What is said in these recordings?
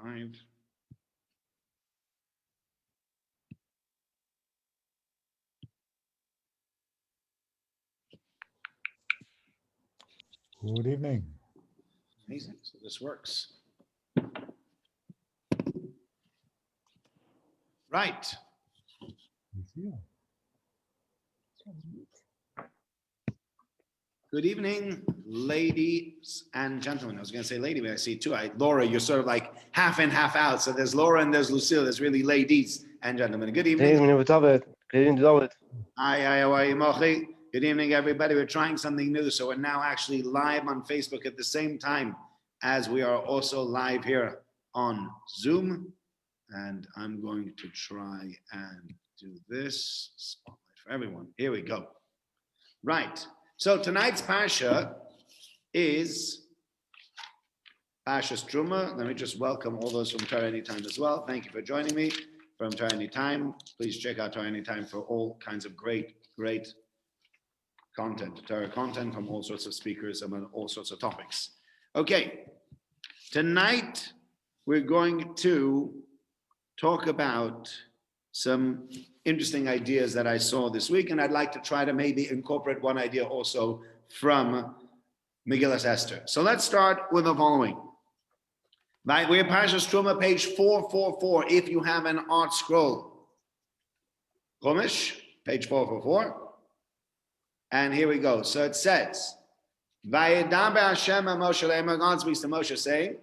live. Good evening. Amazing. So this works. Right. Good evening, ladies and gentlemen. I was going to say lady, but I see two. Laura, you're sort of like half in, half out. So there's Laura and there's Lucille. There's really ladies and gentlemen. Good evening. Good evening, David. Good evening, David. Hi, how are you, Mochi? Good evening, everybody. We're trying something new. So we're now actually live on Facebook at the same time as we are also live here on Zoom. And I'm going to try and do this. Spotlight for everyone. Here we go. Right. So tonight's Parsha is Parasha Terumah. Let me just welcome all those from Torah Anytime as well. Thank you for joining me from Torah Anytime. Please check out Torah Anytime for all kinds of great content, Torah content from all sorts of speakers and on all sorts of topics. Okay, tonight we're going to talk about some interesting ideas that I saw this week, and I'd like to try to maybe incorporate one idea also from Megillas Esther. So let's start with the following. Right, we're Parasha Terumah, page 444, if you have an art scroll. Chumash, page 444. And here we go. So it says, Vayedaber Hashem Moshe Le'emer, God speaks to Moshe saying,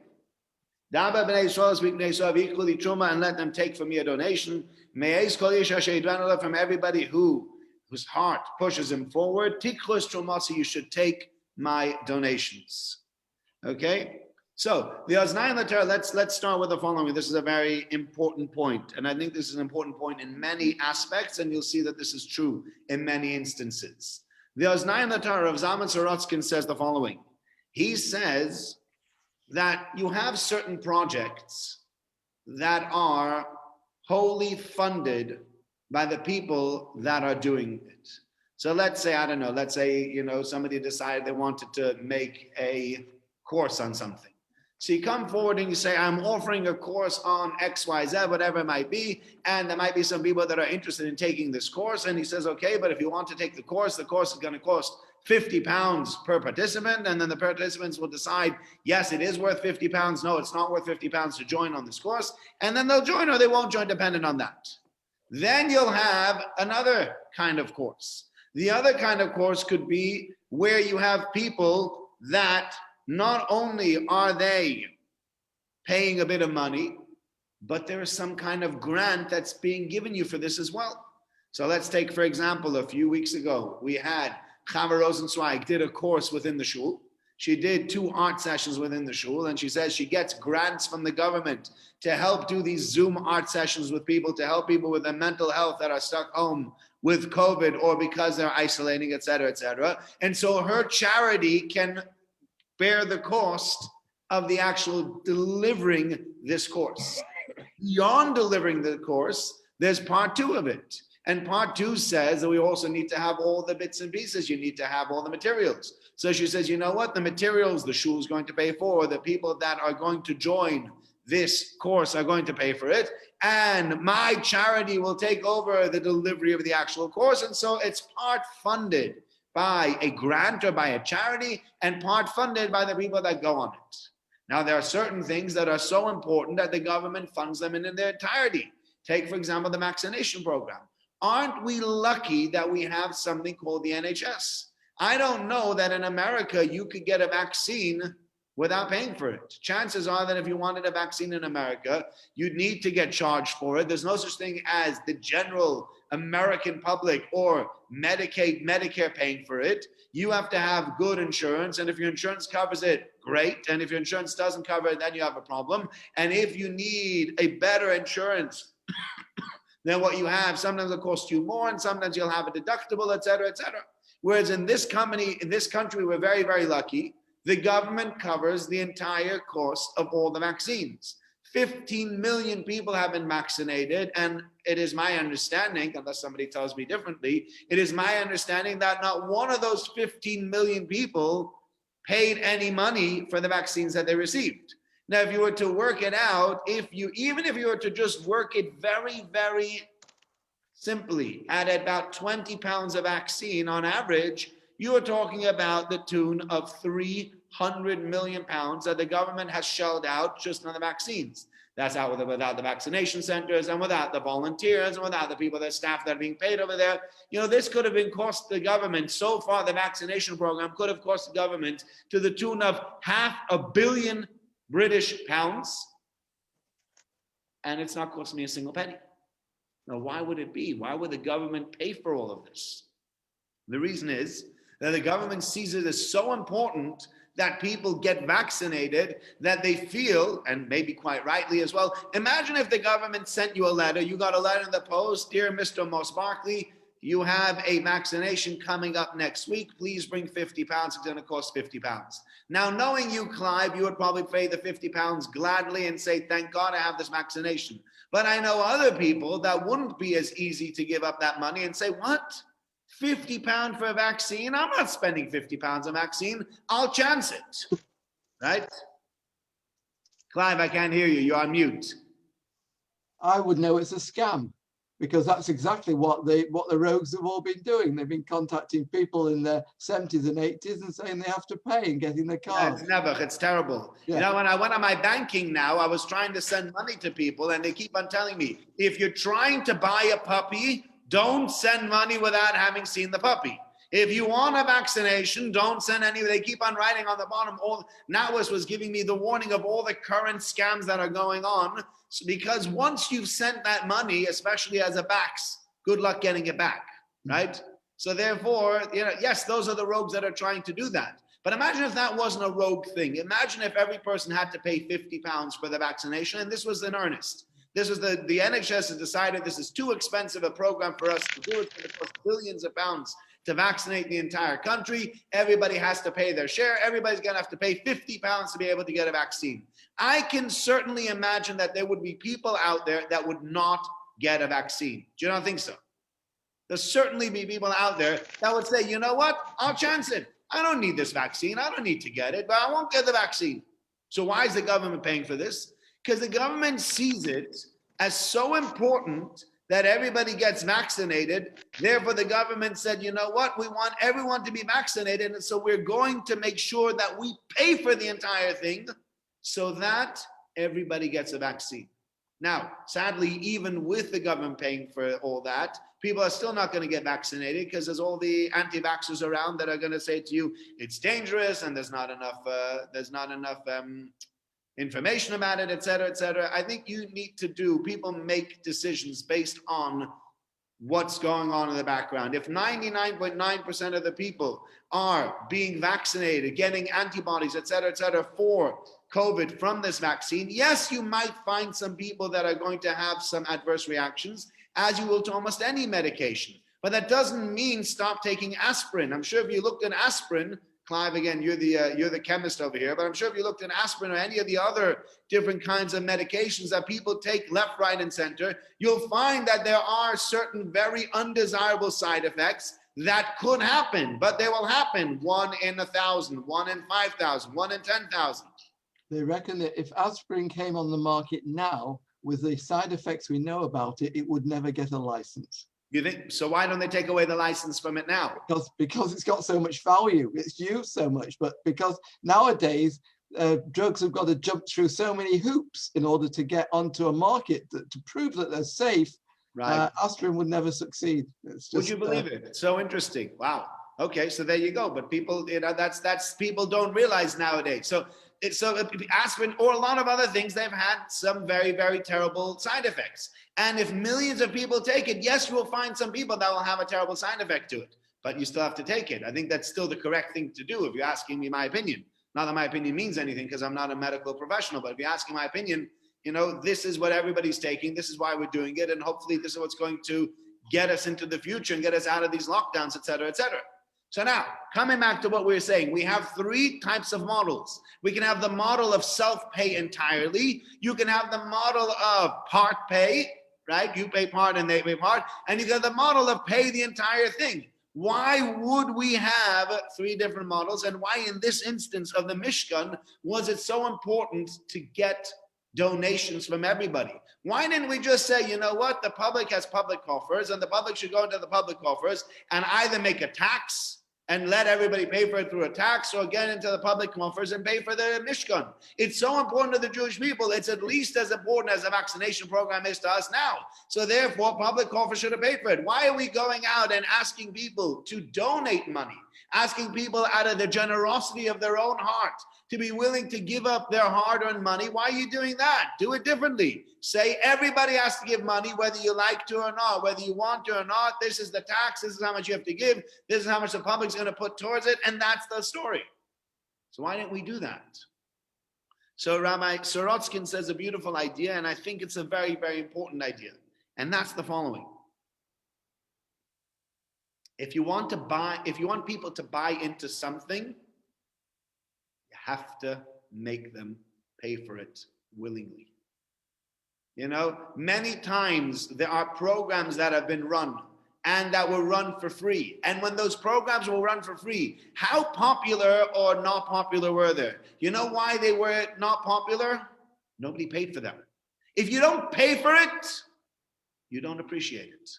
Daber b'nei Yisrael, speak b'nei Yisrael, v'yichuli truma, and let them take from me a donation. Me'ez kol ish asher yidvanu, from everybody whose heart pushes him forward. Tiklus trumasi, you should take my donations. Okay? So the Oznayim L'Torah, let's start with the following. This is a very important point, and I think this is an important point in many aspects, and you'll see that this is true in many instances. The Oznayim L'Torah of Zalman Sorotzkin says the following. He says that you have certain projects that are wholly funded by the people that are doing it. So let's say, I don't know, let's say, somebody decided they wanted to make a course on something. So you come forward and you say, I'm offering a course on XYZ, whatever it might be, and there might be some people that are interested in taking this course. And he says, okay, but if you want to take the course is going to cost £50 per participant, and then the participants will decide, yes, it is worth £50. No, it's not worth £50 to join on this course. And then they'll join or they won't join, depending on that. Then you'll have another kind of course. The other kind of course could be where you have people that not only are they paying a bit of money, but there is some kind of grant that's being given you for this as well. So let's take, for example, a few weeks ago, we had Chava Rosenzweig did a course within the shul. She did 2 art sessions within the shul, and she says she gets grants from the government to help do these Zoom art sessions with people, to help people with their mental health that are stuck home with COVID or because they're isolating, et cetera, et cetera. And so her charity can bear the cost of the actual delivering this course. Beyond delivering the course, there's part 2 of it. And part 2 says that we also need to have all the bits and pieces. You need to have all the materials. So she says, you know what? The materials the shul is going to pay for, the people that are going to join this course are going to pay for it. And my charity will take over the delivery of the actual course. And so it's part funded by a grant or by a charity, and part funded by the people that go on it. Now, there are certain things that are so important that the government funds them in their entirety. Take, for example, the vaccination program. Aren't we lucky that we have something called the NHS? I don't know that in America you could get a vaccine without paying for it. Chances are that if you wanted a vaccine in America, you'd need to get charged for it. There's no such thing as the general American public or Medicaid, Medicare paying for it. You have to have good insurance, and if your insurance covers it, great. And if your insurance doesn't cover it, then you have a problem. And if you need a better insurance than what you have, sometimes it'll cost you more, and sometimes you'll have a deductible, et cetera, et cetera. Whereas in this country, we're very, very lucky. The government covers the entire cost of all the vaccines. 15 million people have been vaccinated, and it is my understanding, unless somebody tells me differently, it is my understanding that not one of those 15 million people paid any money for the vaccines that they received. Now, if you were to work it out, even if you were to just work it very, very simply at about 20 pounds of vaccine on average, you are talking about the tune of 300 million pounds that the government has shelled out just on the vaccines. That's out without the vaccination centers and without the volunteers and without the people, the staff that are being paid over there. This could have been cost the government. So far, the vaccination program could have cost the government to the tune of £500 million British pounds. And it's not cost me a single penny. Now, why would it be? Why would the government pay for all of this? The reason is that the government sees it as so important that people get vaccinated that they feel, and maybe quite rightly as well, imagine if the government sent you a letter, you got a letter in the post, dear Mr. Moss Barkley, you have a vaccination coming up next week, please bring £50, it's going to cost £50. Now, knowing you, Clive, you would probably pay the £50 gladly and say, thank God I have this vaccination. But I know other people that wouldn't be as easy to give up that money and say, what? £50 for a vaccine? I'm not spending £50 on vaccine. I'll chance it. Right? Clive, I can't hear you. You're on mute. I would know it's a scam, because that's exactly what the rogues have all been doing. They've been contacting people in their 70s and 80s and saying they have to pay and getting their cards. Yeah, it's terrible. Yeah. When I went on my banking now, I was trying to send money to people and they keep on telling me, if you're trying to buy a puppy, don't send money without having seen the puppy. If you want a vaccination, don't send any. They keep on writing on the bottom. NatWest was giving me the warning of all the current scams that are going on. So because once you've sent that money, especially as a backs, good luck getting it back, right? So therefore, yes, those are the rogues that are trying to do that. But imagine if that wasn't a rogue thing. Imagine if every person had to pay £50 for the vaccination, and this was in earnest. This is the NHS has decided this is too expensive a program for us to do. It's going to cost billions of pounds to vaccinate the entire country. Everybody has to pay their share. Everybody's going to have to pay £50 to be able to get a vaccine. I can certainly imagine that there would be people out there that would not get a vaccine. Do you not think so? There'll certainly be people out there that would say, you know what? I'll chance it. I don't need this vaccine. I don't need to get it, but I won't get the vaccine. So why is the government paying for this? Because the government sees it as so important that everybody gets vaccinated. Therefore, the government said, you know what? We want everyone to be vaccinated. And so we're going to make sure that we pay for the entire thing so that everybody gets a vaccine. Now, sadly, even with the government paying for all that, people are still not going to get vaccinated because there's all the anti-vaxxers around that are going to say to you, it's dangerous and there's not enough information about it, et cetera, et cetera. I think people make decisions based on what's going on in the background. If 99.9% of the people are being vaccinated, getting antibodies, et cetera, for COVID from this vaccine, yes, you might find some people that are going to have some adverse reactions, as you will to almost any medication. But that doesn't mean stop taking aspirin. I'm sure if you looked at aspirin, Clive, again, you're the chemist over here, but I'm sure if you looked at aspirin or any of the other different kinds of medications that people take left, right, and center, you'll find that there are certain very undesirable side effects that could happen, but they will happen 1 in 1,000, 1 in 5,000, 1 in 10,000. They reckon that if aspirin came on the market now, with the side effects we know about it, it would never get a license. You think so? Why don't they take away the license from it now? Because it's got so much value, it's used so much. But because nowadays drugs have got to jump through so many hoops in order to get onto a market to prove that they're safe. Right. Aspirin would never succeed. Would you believe it? It's so interesting. Wow. Okay, so there you go. But people, that's people don't realize nowadays. So aspirin or a lot of other things, they've had some very, very terrible side effects. And if millions of people take it, yes, you will find some people that will have a terrible side effect to it, but you still have to take it. I think that's still the correct thing to do if you're asking me my opinion. Not that my opinion means anything because I'm not a medical professional, but if you're asking my opinion, this is what everybody's taking. This is why we're doing it. And hopefully this is what's going to get us into the future and get us out of these lockdowns, et cetera, et cetera. So now, coming back to what we were saying, we have 3 types of models. We can have the model of self-pay entirely. You can have the model of part pay, right? You pay part and they pay part. And you got the model of pay the entire thing. Why would we have three different models? And why in this instance of the Mishkan was it so important to get donations from everybody? Why didn't we just say, you know what, the public has public coffers and the public should go into the public coffers and either make a tax and let everybody pay for it through a tax, or get into the public coffers and pay for the Mishkan? It's so important to the Jewish people. It's at least as important as the vaccination program is to us now. So therefore, public coffers should have paid for it. Why are we going out and asking people to donate money, asking people out of the generosity of their own heart to be willing to give up their hard-earned money? Why are you doing that? Do it differently. Say everybody has to give money, whether you like to or not, whether you want to or not. This is the tax. This is how much you have to give. This is how much the public's going to put towards it. And that's the story. So why didn't we do that? So Rabbi Sorotskin says a beautiful idea, and I think it's a very, very important idea. And that's the following. If you want people to buy into something, you have to make them pay for it willingly. You know, many times there are programs that have been run and that were run for free. And when those programs were run for free, how popular or not popular were they? You know why they were not popular? Nobody paid for them. If you don't pay for it, you don't appreciate it.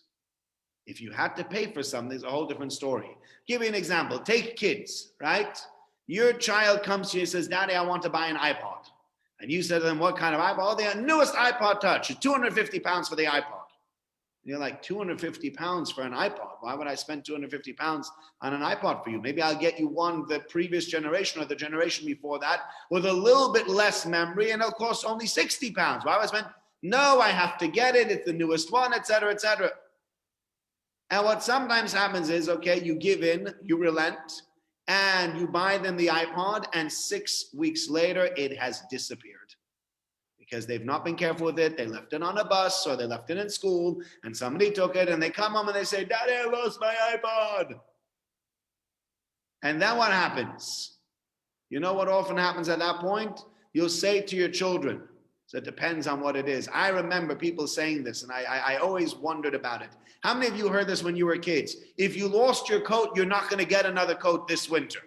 If you had to pay for something, it's a whole different story. Give you an example. Take kids, right? Your child comes to you and says, Daddy, I want to buy an iPod. And you said to them, what kind of iPod? Oh, the newest iPod Touch. It's 250 pounds for the iPod. And you're like, 250 pounds for an iPod? Why would I spend 250 pounds on an iPod for you? Maybe I'll get you one the previous generation or the generation before that with a little bit less memory, and it'll cost only 60 pounds. Why would I spend? No, I have to get it. It's the newest one, etc., etc. And what sometimes happens is, okay, you give in, you relent, and you buy them the iPod, and 6 weeks later, it has disappeared. Because they've not been careful with it. They left it on a bus, or they left it in school, and somebody took it, and they come home and they say, Daddy, I lost my iPod. And then what happens? You know what often happens at that point? You'll say to your children, so it depends on what it is. I remember people saying this, and I always wondered about it. How many of you heard this when you were kids? If you lost your coat, you're not going to get another coat this winter.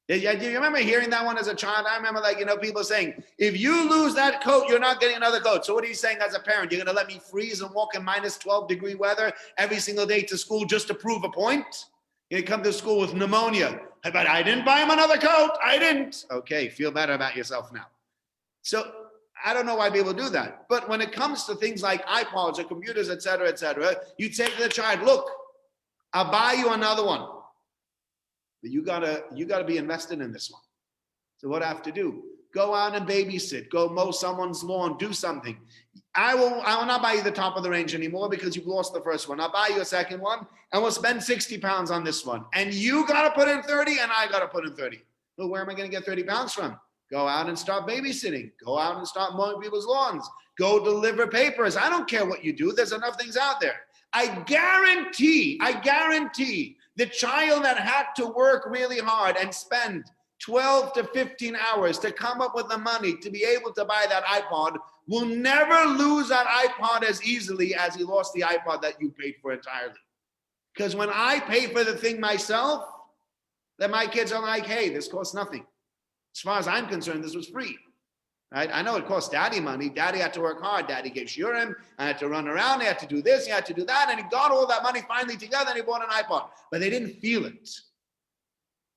Do you remember hearing that one as a child? I remember, people saying, if you lose that coat, you're not getting another coat. So what are you saying as a parent? You're going to let me freeze and walk in minus 12-degree weather every single day to school just to prove a point? You come to school with pneumonia. But I didn't buy him another coat. I didn't. Okay, feel better about yourself now. So I don't know why people do that. But when it comes to things like iPods or computers, et cetera, you'd say to the child, look, I'll buy you another one. But you gotta be invested in this one. So what do I have to do? Go out and babysit. Go mow someone's lawn. Do something. I will not buy you the top of the range anymore because you've lost the first one. I'll buy you a second one, and we'll spend 60 pounds on this one. And you gotta put in 30, and I gotta put in 30. Well, where am I gonna get 30 pounds from? Go out and start babysitting. Go out and start mowing people's lawns. Go deliver papers. I don't care what you do. There's enough things out there. I guarantee the child that had to work really hard and spend 12 to 15 hours to come up with the money to be able to buy that iPod will never lose that iPod as easily as he lost the iPod that you paid for entirely. Because when I pay for the thing myself, then my kids are like, hey, this costs nothing. As far as I'm concerned, this was free. Right? I know it cost Daddy money. Daddy had to work hard. Daddy gave shiurim. I had to run around. He had to do this. He had to do that. And he got all that money finally together and he bought an iPod. But they didn't feel it.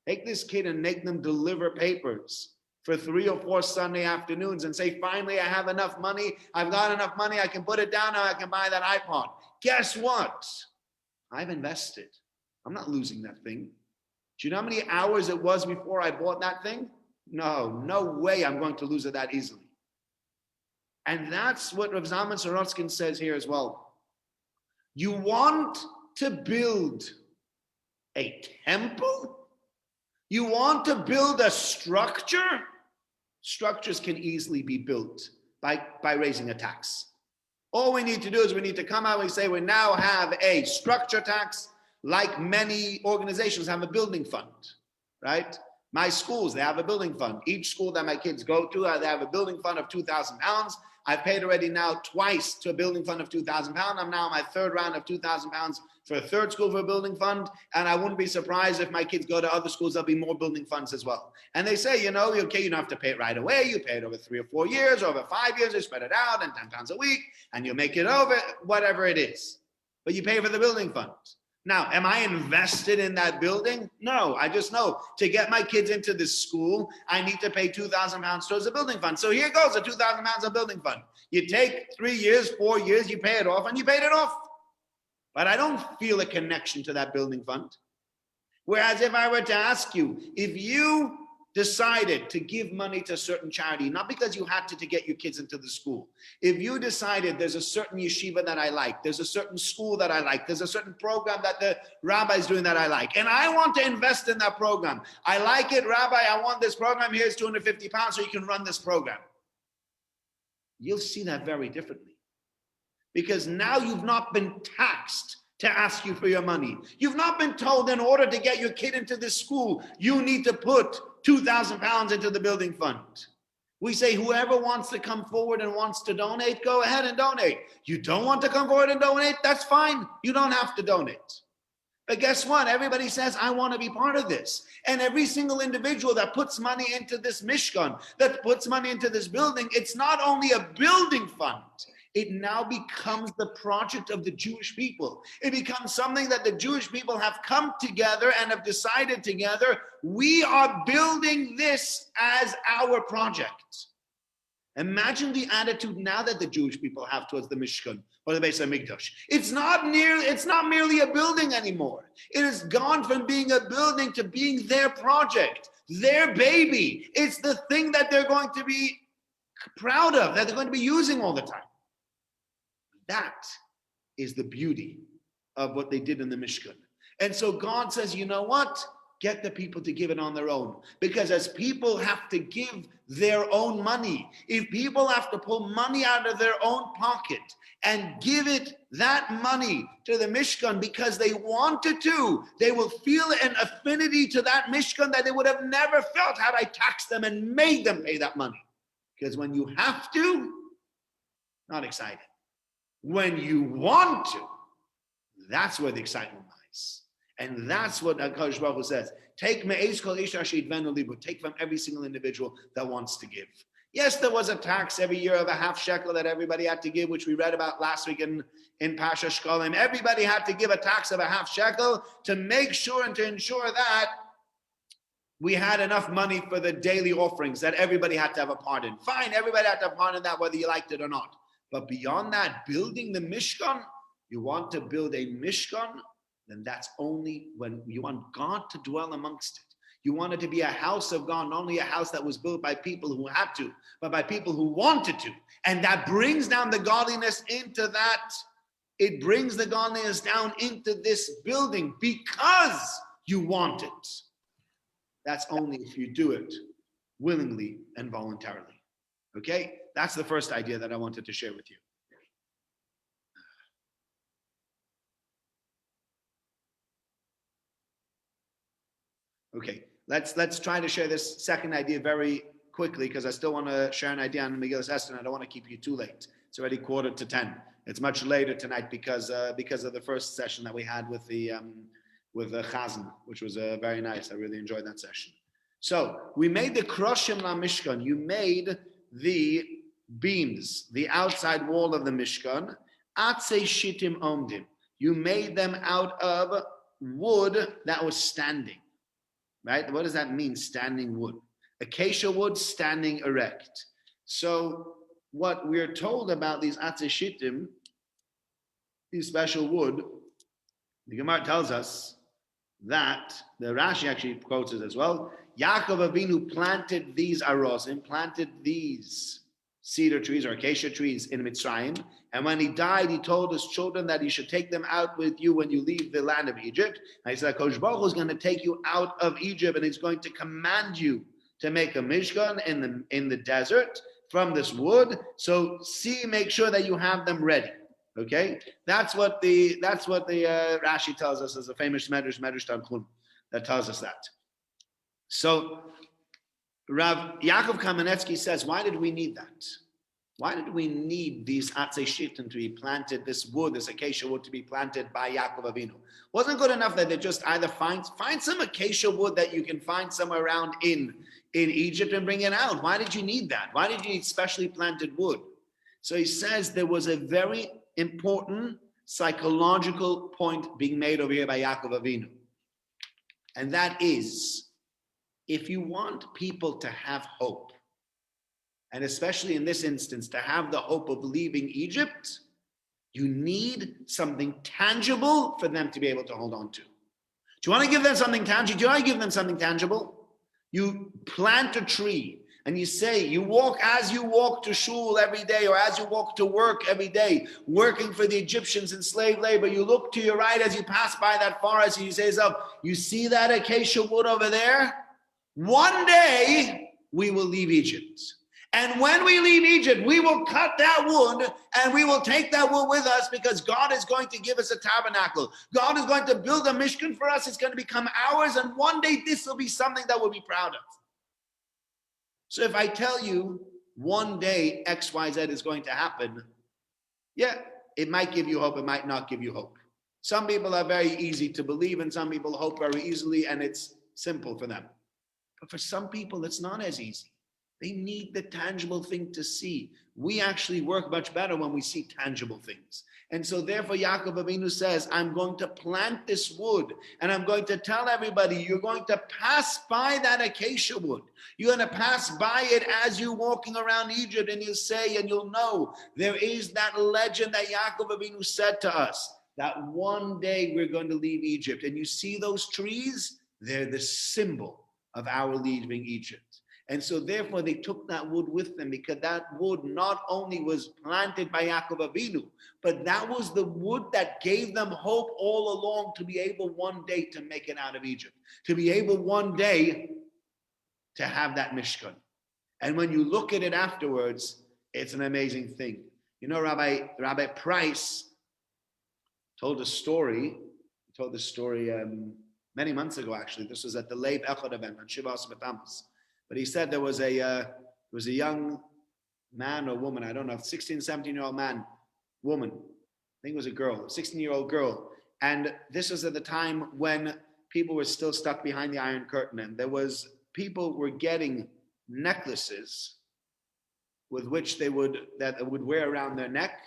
Take this kid and make them deliver papers for 3 or 4 Sunday afternoons and say, finally, I have enough money. I've got enough money. I can put it down now. I can buy that iPod. Guess what? I've invested. I'm not losing that thing. Do you know how many hours it was before I bought that thing? No way I'm going to lose it that easily. And that's what Rav Zalman Sorotskin says here as well. You want to build a temple? You want to build a structure? Structures can easily be built by raising a tax. All we need to do is we need to come out and say we now have a structure tax, like many organizations have a building fund, right? My schools, they have a building fund. Each school that my kids go to, they have a building fund of £2,000. I've paid already now twice to a building fund of £2,000. I'm now on my third round of £2,000 for a third school for a building fund. And I wouldn't be surprised if my kids go to other schools, there'll be more building funds as well. And they say, okay, you don't have to pay it right away. You pay it over 3 or 4 years, over 5 years, you spread it out and £10 a week, and you make it over, whatever it is. But you pay for the building fund. Now, am I invested in that building? No, I just know to get my kids into this school, I need to pay £2,000 towards the building fund. So here goes a £2,000 of building fund. You take 3 years, 4 years, you pay it off, and you paid it off. But I don't feel a connection to that building fund. Whereas if I were to ask you, if you decided to give money to a certain charity, not because you had to get your kids into the school. If you decided there's a certain yeshiva that I like, there's a certain school that I like, there's a certain program that the rabbi is doing that I like, and I want to invest in that program. I like it, Rabbi, I want this program. Here's £250 so you can run this program. You'll see that very differently. Because now you've not been taxed to ask you for your money. You've not been told in order to get your kid into this school, you need to put £2,000 into the building fund. We say whoever wants to come forward and wants to donate, go ahead and donate. You don't want to come forward and donate, that's fine. You don't have to donate. But guess what? Everybody says, I want to be part of this. And every single individual that puts money into this Mishkan, that puts money into this building, it's not only a building fund. It now becomes the project of the Jewish people. It becomes something that the Jewish people have come together and have decided together, we are building this as our project. Imagine the attitude now that the Jewish people have towards the Mishkan or the Beis HaMikdash. It's not merely a building anymore. It has gone from being a building to being their project, their baby. It's the thing that they're going to be proud of, that they're going to be using all the time. That is the beauty of what they did in the Mishkan. And so God says, you know what? Get the people to give it on their own. Because as people have to give their own money, if people have to pull money out of their own pocket and give it, that money, to the Mishkan because they wanted to, they will feel an affinity to that Mishkan that they would have never felt had I taxed them and made them pay that money. Because when you have to, not excited. When you want to, that's where the excitement lies. And that's what HaKadosh Baruch Hu says. Take from every single individual that wants to give. Yes, there was a tax every year of a half shekel that everybody had to give, which we read about last week in Parasha Shkolim. Everybody had to give a tax of a half shekel to make sure and to ensure that we had enough money for the daily offerings that everybody had to have a part in. Fine, everybody had to have a part in that, whether you liked it or not. But beyond that, building the Mishkan, you want to build a Mishkan, then that's only when you want God to dwell amongst it. You want it to be a house of God, not only a house that was built by people who had to, but by people who wanted to. And that brings down the godliness into that. It brings the godliness down into this building because you want it. That's only if you do it willingly and voluntarily. Okay? That's the first idea that I wanted to share with you. Okay, let's try to share this second idea very quickly because I still want to share an idea on Megillas Esther and I don't want to keep you too late. It's already 9:45. It's much later tonight because of the first session that we had with the Chazan, which was very nice. I really enjoyed that session. So we made the Kroshim La Mishkan. You made the beams, the outside wall of the Mishkan. Atze Shitim Omdim. You made them out of wood that was standing. Right? What does that mean, standing wood? Acacia wood standing erect. So what we're told about these atzeshitim, these special wood, the Gemara tells us that, the Rashi actually quotes it as well, Yaakov Avinu planted these arozim, planted these cedar trees or acacia trees in Mitzrayim, and when he died, he told his children that he should take them out with you when you leave the land of Egypt. And he said, Kosh Baruch Hu is going to take you out of Egypt, and he's going to command you to make a mishkan in the desert from this wood. So make sure that you have them ready. Okay, that's what the Rashi tells us as a famous Medrash Tanchum that tells us that. So Rav Yaakov Kamenetsky says, why did we need that? Why did we need these atzei shittim to be planted, this wood, this acacia wood to be planted by Yaakov Avinu? Wasn't good enough that they just either find some acacia wood that you can find somewhere around in Egypt and bring it out. Why did you need that? Why did you need specially planted wood? So he says there was a very important psychological point being made over here by Yaakov Avinu. And that is, if you want people to have hope, and especially in this instance, to have the hope of leaving Egypt, you need something tangible for them to be able to hold on to. Do you want to give them something tangible? Do you want to give them something tangible? You plant a tree and you say, as you walk to shul every day, or as you walk to work every day, working for the Egyptians in slave labor, you look to your right as you pass by that forest and you say, you see that acacia wood over there? One day we will leave Egypt. And when we leave Egypt, we will cut that wood and we will take that wood with us, because God is going to give us a tabernacle. God is going to build a mishkan for us. It's going to become ours. And one day this will be something that we'll be proud of. So if I tell you one day X, Y, Z is going to happen, yeah, it might give you hope. It might not give you hope. Some people are very easy to believe, and some people hope very easily, and it's simple for them. But for some people, it's not as easy. They need the tangible thing to see. We actually work much better when we see tangible things. And so therefore Yaakov Avinu says, I'm going to plant this wood, and I'm going to tell everybody, you're going to pass by that acacia wood. You're going to pass by it as you're walking around Egypt, and you'll say, and you'll know, there is that legend that Yaakov Avinu said to us, that one day we're going to leave Egypt. And you see those trees? They're the symbol of our leaving Egypt. And so therefore they took that wood with them, because that wood not only was planted by Yaakov Avinu, but that was the wood that gave them hope all along to be able one day to make it out of Egypt, to be able one day to have that Mishkan. And when you look at it afterwards, it's an amazing thing. You know, Rabbi Price told a story. He told this story many months ago, actually. This was at the Leib Echad event on Shiva Asmatamas. But he said there was a young man or woman, I don't know, 16, 17-year-old woman. I think it was a girl, a 16-year-old girl. And this was at the time when people were still stuck behind the Iron Curtain. And people were getting necklaces with which that would wear around their neck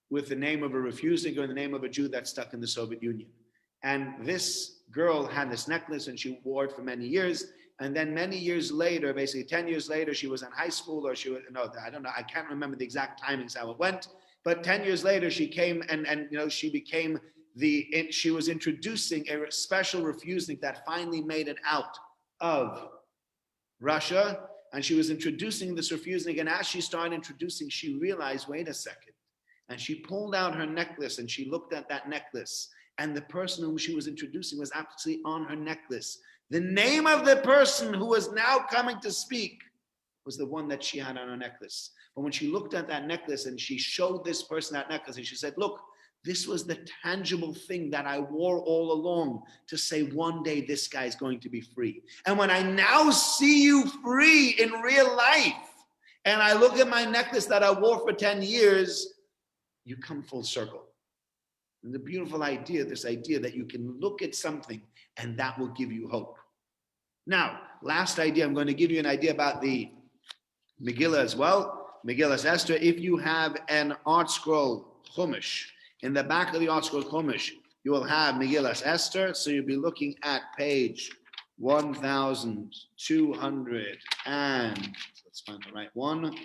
with the name of a refusnik or the name of a Jew that's stuck in the Soviet Union. And this girl had this necklace and she wore it for many years. And then many years later, basically 10 years later, she was in high school, or I don't know, I can't remember the exact timings how it went. But 10 years later, she came and she became she was introducing a special refusnik that finally made it out of Russia. And she was introducing this refusnik. And as she started introducing, she realized, wait a second. And she pulled out her necklace and she looked at that necklace. And the person whom she was introducing was actually on her necklace. The name of the person who was now coming to speak was the one that she had on her necklace. But when she looked at that necklace and she showed this person that necklace, and she said, look, this was the tangible thing that I wore all along to say one day this guy's going to be free. And when I now see you free in real life, and I look at my necklace that I wore for 10 years, you come full circle. And the beautiful idea, this idea that you can look at something and that will give you hope. Now, last idea, I'm going to give you an idea about the Megillah as well. Megillah Esther, if you have an art scroll Chumash, in the back of the art scroll Chumash, you will have Megillah Esther. So you'll be looking at page 1200 and, let's find the right one,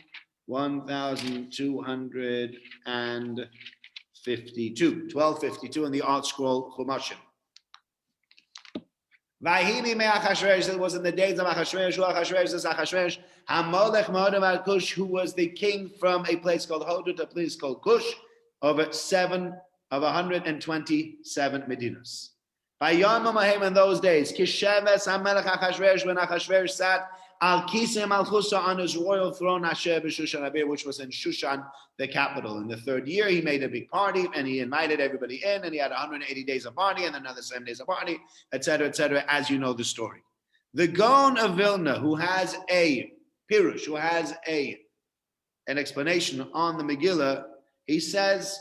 1252 in the art scroll Chumashim. It was in the days of Achashverosh, Hamelech Moadim al Kush, who was the king from a place called Hodot, a place called Kush, of 127 Medinas. By Yom Mahem in those days, Kisheves Hamelech Achashverosh, when Achashverosh sat Al Kisei Malchusa on his royal throne, Asher b'Shushan Abir, which was in Shushan, the capital. In the third year, he made a big party and he invited everybody in, and he had 180 days of party and another 7 days of party, etc., as you know the story. The Gaon of Vilna, who has a pirush, who has an explanation on the Megillah, he says,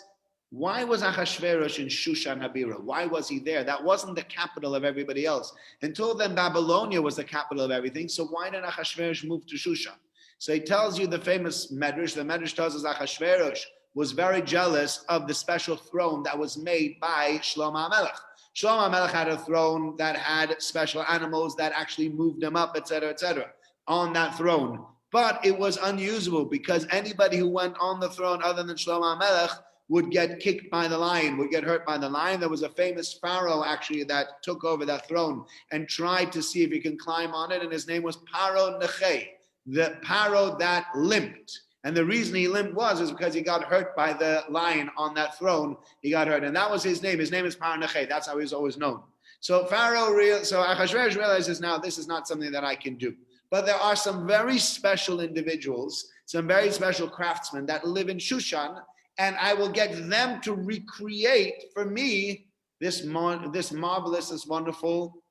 why was Achashverosh in Shushan Habira? Why was he there? That wasn't the capital of everybody else. Until then, Babylonia was the capital of everything. So why did Achashverosh move to Shushan? So he tells you the famous Medrash. The Medrash tells us Achashverosh was very jealous of the special throne that was made by Shlomo HaMelech. Shlomo HaMelech had a throne that had special animals that actually moved them up, etc., on that throne. But it was unusable because anybody who went on the throne other than Shlomo HaMelech would get kicked by the lion, would get hurt by the lion. There was a famous pharaoh actually that took over that throne and tried to see if he can climb on it, and his name was Paro Nechei, the Paro that limped. And the reason he limped is because he got hurt by the lion on that throne. He got hurt, and that was his name. His name is Paro Nechei. That's how he was always known. So Achashverosh realizes now this is not something that I can do. But there are some very special individuals, some very special craftsmen that live in Shushan, and I will get them to recreate for me this marvelous, this wonderful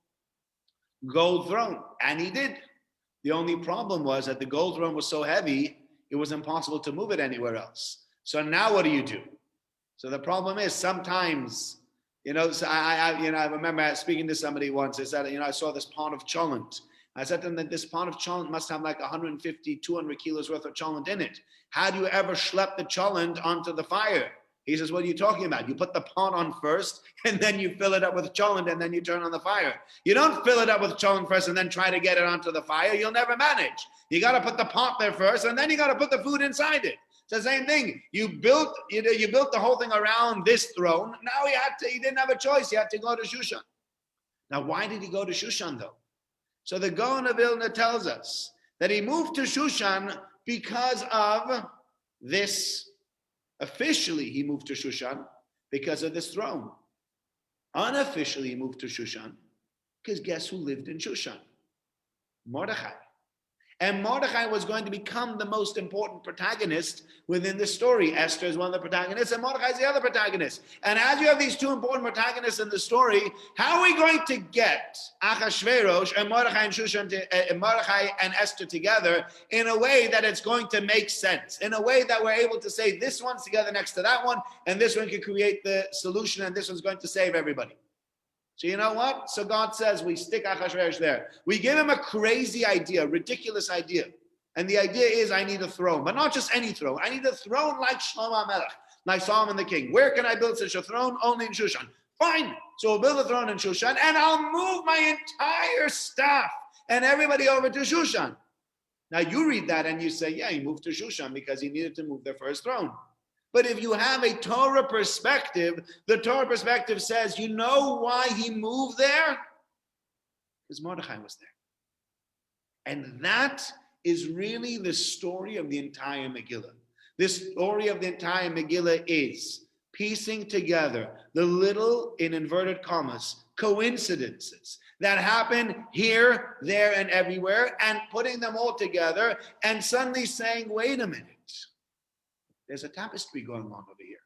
gold throne. And he did. The only problem was that the gold throne was so heavy, it was impossible to move it anywhere else. So now what do you do? So the problem is sometimes, so I remember speaking to somebody once. I said, I saw this pot of cholent. I said to them that this pot of cholent must have like 150, 200 kilos worth of cholent in it. How do you ever schlep the cholent onto the fire? He says, what are you talking about? You put the pot on first, and then you fill it up with cholent, and then you turn on the fire. You don't fill it up with cholent first and then try to get it onto the fire. You'll never manage. You got to put the pot there first, and then you got to put the food inside it. It's the same thing. You built the whole thing around this throne. Now he didn't have a choice. He had to go to Shushan. Now, why did he go to Shushan, though? So the Gaon of Vilna tells us that he moved to Shushan because of this. Officially, he moved to Shushan because of this throne. Unofficially, he moved to Shushan because guess who lived in Shushan? Mordechai. And Mordechai was going to become the most important protagonist within the story. Esther is one of the protagonists, and Mordechai is the other protagonist. And as you have these two important protagonists in the story, how are we going to get Achashverosh and Mordechai and Shushan, Mordechai and Esther together in a way that it's going to make sense, in a way that we're able to say this one's together next to that one, and this one can create the solution, and this one's going to save everybody. So you know what? So God says we stick Achashverosh there. We give him a crazy idea, ridiculous idea. And the idea is I need a throne, but not just any throne. I need a throne like Shlomo HaMelech, like Solomon the king. Where can I build such a throne? Only in Shushan. Fine. So we'll build a throne in Shushan, and I'll move my entire staff and everybody over to Shushan. Now you read that and you say, yeah, he moved to Shushan because he needed to move there for his throne. But if you have a Torah perspective, the Torah perspective says, you know why he moved there? Because Mordechai was there. And that is really the story of the entire Megillah. The story of the entire Megillah is piecing together the little, in inverted commas, coincidences that happen here, there, and everywhere, and putting them all together and suddenly saying, wait a minute. There's a tapestry going on over here.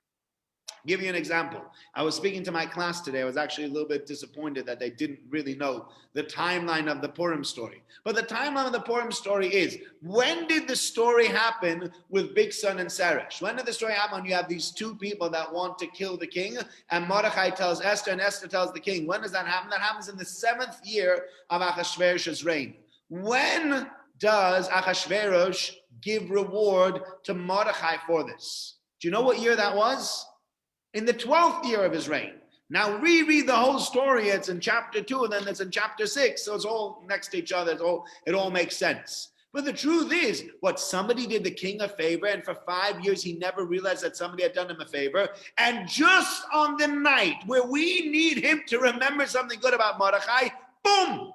I'll give you an example. I was speaking to my class today. I was actually a little bit disappointed that they didn't really know the timeline of the Purim story. But the timeline of the Purim story is, when did the story happen with Bigsan and Seresh? When did the story happen when you have these two people that want to kill the king, and Mordechai tells Esther, and Esther tells the king? When does that happen? That happens in the 7th year of Achashverosh's reign. When does Achashverosh give reward to Mordechai for this? Do you know what year that was? In the 12th year of his reign. Now reread the whole story. It's in chapter 2 and then it's in chapter 6. So it's all next to each other. It all makes sense. But the truth is, somebody did the king a favor, and for 5 years he never realized that somebody had done him a favor. And just on the night where we need him to remember something good about Mordechai, boom!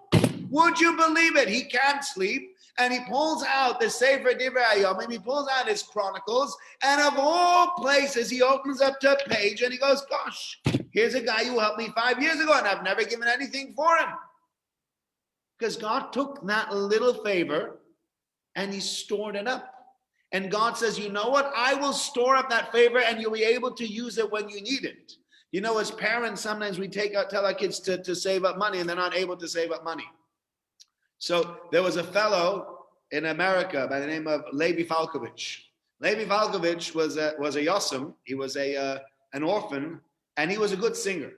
Would you believe it? He can't sleep. And he pulls out the Sefer Divrei Hayomim, he pulls out his Chronicles, and of all places, he opens up to a page and he goes, gosh, here's a guy who helped me 5 years ago, and I've never given anything for him. Because God took that little favor and he stored it up. And God says, you know what? I will store up that favor and you'll be able to use it when you need it. You know, as parents, sometimes we tell our kids to save up money and they're not able to save up money. So there was a fellow in America by the name of Levi Falkovich. Levi Falkovich was a Yosem. He was an orphan, and he was a good singer.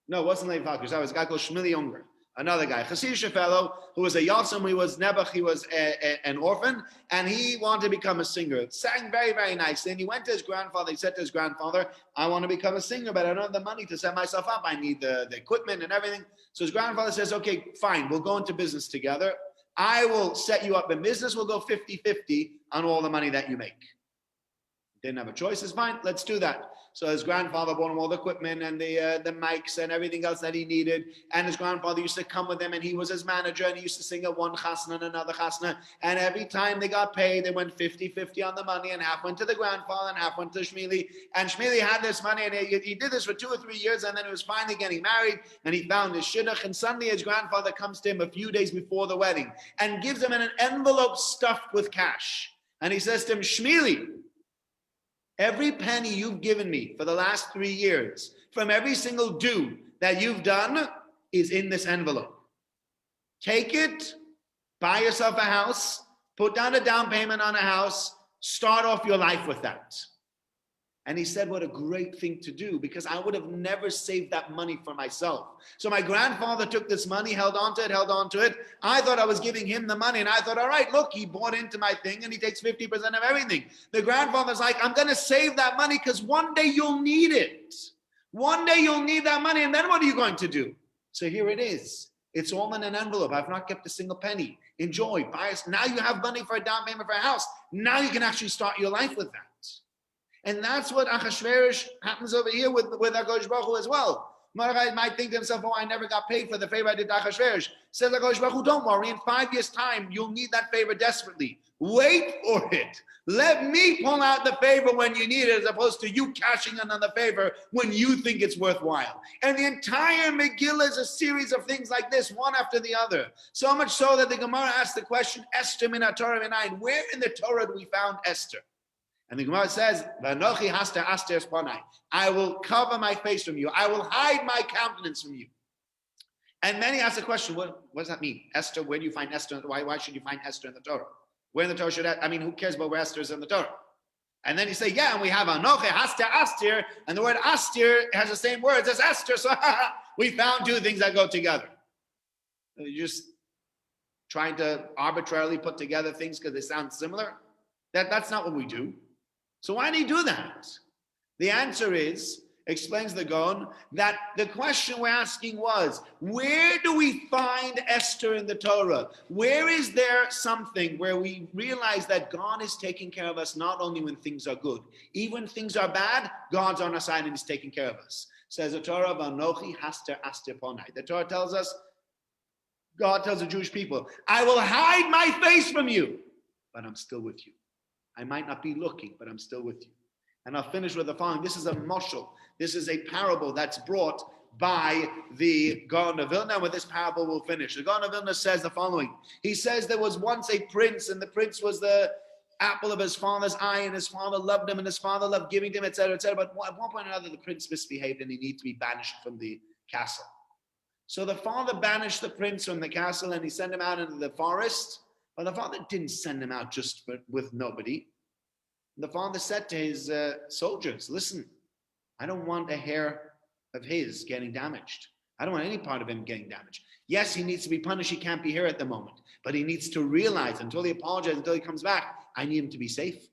No, it wasn't Levi Falkovich. That was a guy called Shmili Unger. Another guy, Hasidic fellow who was a Yosem, he was Nebuch, he was an orphan, and he wanted to become a singer. Sang very, very nicely. And he went to his grandfather, he said to his grandfather, I want to become a singer, but I don't have the money to set myself up. I need the equipment and everything. So his grandfather says, okay, fine, we'll go into business together. I will set you up in business. We'll go 50-50 on all the money that you make. Didn't have a choice. It's fine. Let's do that. So his grandfather bought him all the equipment and the mics and everything else that he needed. And his grandfather used to come with him, and he was his manager, and he used to sing at one chasna and another chasna. And every time they got paid, they went 50-50 on the money, and half went to the grandfather and half went to Shmili. And Shmili had this money, and he did this for 2 or 3 years, and then he was finally getting married, and he found his shidduch. And suddenly his grandfather comes to him a few days before the wedding and gives him an envelope stuffed with cash. And he says to him, Shmili, every penny you've given me for the last 3 years, from every single due that you've done, is in this envelope. Take it, buy yourself a house, put down a down payment on a house, start off your life with that. And he said, what a great thing to do, because I would have never saved that money for myself. So my grandfather took this money, held on to it. I thought I was giving him the money, and I thought, all right, look, he bought into my thing and he takes 50% of everything. The grandfather's like, I'm going to save that money because one day you'll need it. One day you'll need that money, and then what are you going to do? So here it is. It's all in an envelope. I've not kept a single penny. Enjoy, buy us. Now you have money for a down payment for a house. Now you can actually start your life with that. And that's what Achashverosh happens over here with HaKadosh Baruch Hu as well. Mordechai might think to himself, oh, I never got paid for the favor I did to Achashverosh. Says HaKadosh Baruch Hu, don't worry, in 5 years' time, you'll need that favor desperately. Wait for it. Let me pull out the favor when you need it, as opposed to you cashing in on the favor when you think it's worthwhile. And the entire Megillah is a series of things like this, one after the other. So much so that the Gemara asks the question, Esther min HaTorah v'nayin, where in the Torah do we found Esther? And the Gemara says, "Vanochi hasta aster sponai." I will cover my face from you. I will hide my countenance from you. And many ask the question, what does that mean? Esther, where do you find Esther? Why should you find Esther in the Torah? Where in the Torah should who cares about where Esther is in the Torah? And then you say, yeah, and we have Anochi hasta aster, and the word aster has the same words as Esther. So we found two things that go together. You're just trying to arbitrarily put together things because they sound similar. That's not what we do. So why do you do that? The answer is, explains the Gaon, that the question we're asking was, where do we find Esther in the Torah? Where is there something where we realize that God is taking care of us not only when things are good, even when things are bad, God's on our side and He's taking care of us. Says the Torah, Vanochi haster aster ponai. The Torah tells us, God tells the Jewish people, I will hide my face from you, but I'm still with you. I might not be looking, but I'm still with you. And I'll finish with the following. This is a moshel. This is a parable that's brought by the Gaon of Vilna. With this parable, we'll finish. The Gaon of Vilna says the following. He says there was once a prince, and the prince was the apple of his father's eye, and his father loved him, and his father loved giving to him, etc., etc. But at one point or another, the prince misbehaved, and he needed to be banished from the castle. So the father banished the prince from the castle, and he sent him out into the forest. But the father didn't send him out just with nobody. The father said to his soldiers, listen, I don't want a hair of his getting damaged. I don't want any part of him getting damaged. Yes, he needs to be punished. He can't be here at the moment. But he needs to realize, until he apologizes, until he comes back, I need him to be safe.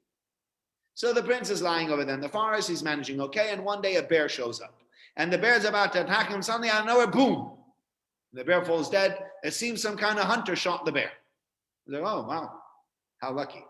So the prince is lying over there in the forest. He's managing okay. And one day a bear shows up. And the bear's about to attack him. Suddenly, out of nowhere, boom. The bear falls dead. It seems some kind of hunter shot the bear. They're like, oh, wow, how lucky.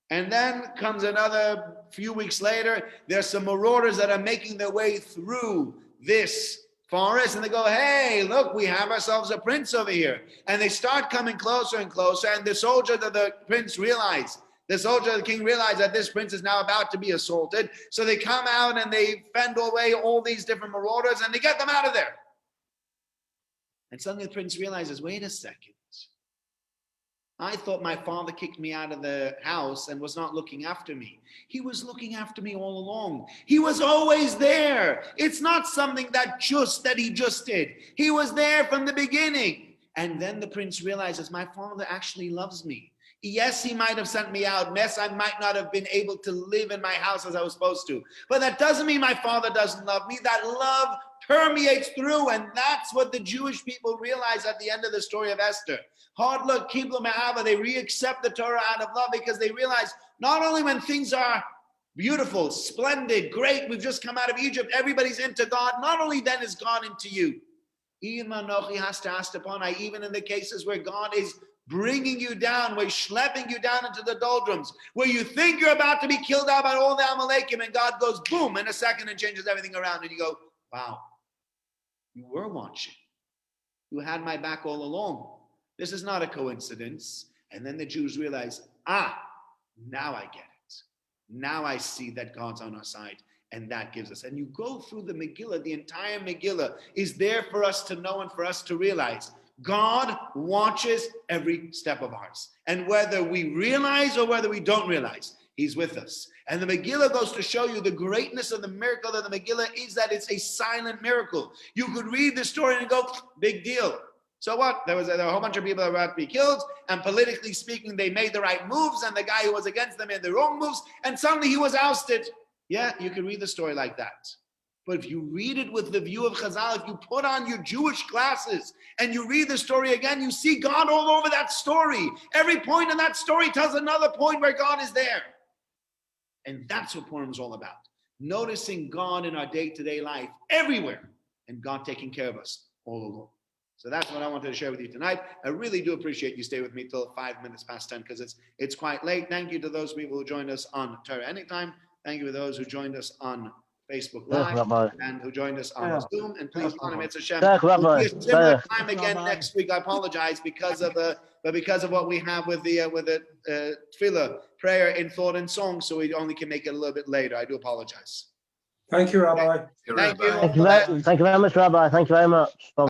And then comes another few weeks later, there's some marauders that are making their way through this forest, and they go, hey, look, we have ourselves a prince over here. And they start coming closer and closer, and the soldier that the prince realized, the soldier of the king realized that this prince is now about to be assaulted. So they come out and they fend away all these different marauders, and they get them out of there. And suddenly the prince realizes, wait a second. I thought my father kicked me out of the house and was not looking after me. He was looking after me all along. He was always there. It's not something that he just did. He was there from the beginning. And then the prince realizes, my father actually loves me. Yes, he might have sent me out. Yes, I might not have been able to live in my house as I was supposed to. But that doesn't mean my father doesn't love me. That love permeates through. And that's what the Jewish people realize at the end of the story of Esther. Hard look, kiblu me'ava. They re-accept the Torah out of love because they realize not only when things are beautiful, splendid, great, we've just come out of Egypt, everybody's into God. Not only then is God into you. Even in the cases where God is bringing you down, where he's schlepping you down into the doldrums, where you think you're about to be killed out by all the Amalekim, and God goes boom in a second and changes everything around, and you go, wow, you were watching. You had my back all along. This is not a coincidence. And then the Jews realize, now I get it. Now I see that God's on our side. And that gives us, and you go through the Megillah, the entire Megillah is there for us to know and for us to realize God watches every step of ours. And whether we realize or whether we don't realize, he's with us. And the Megillah goes to show you the greatness of the miracle of the Megillah is that it's a silent miracle. You could read the story and go, big deal. So what? There were a whole bunch of people that were about to be killed, and politically speaking, they made the right moves, and the guy who was against them made the wrong moves, and suddenly he was ousted. Yeah, you can read the story like that. But if you read it with the view of Chazal, if you put on your Jewish glasses and you read the story again, you see God all over that story. Every point in that story tells another point where God is there. And that's what Purim is all about. Noticing God in our day-to-day life everywhere, and God taking care of us all along. So that's what I wanted to share with you tonight. I really do appreciate you stay with me till 5 minutes past 10 because it's quite late. Thank you to those people who joined us on Torah Anytime. Thank you to those who joined us on Facebook Live and who joined us on Zoom. And please, it's Hashem. It'll be a similar time again next week. I apologize because of what we have with the tefillah prayer in thought and song, so we only can make it a little bit later. I do apologize. Thank you, Rabbi. Thank you. Thank you very much, Rabbi. Thank you very much.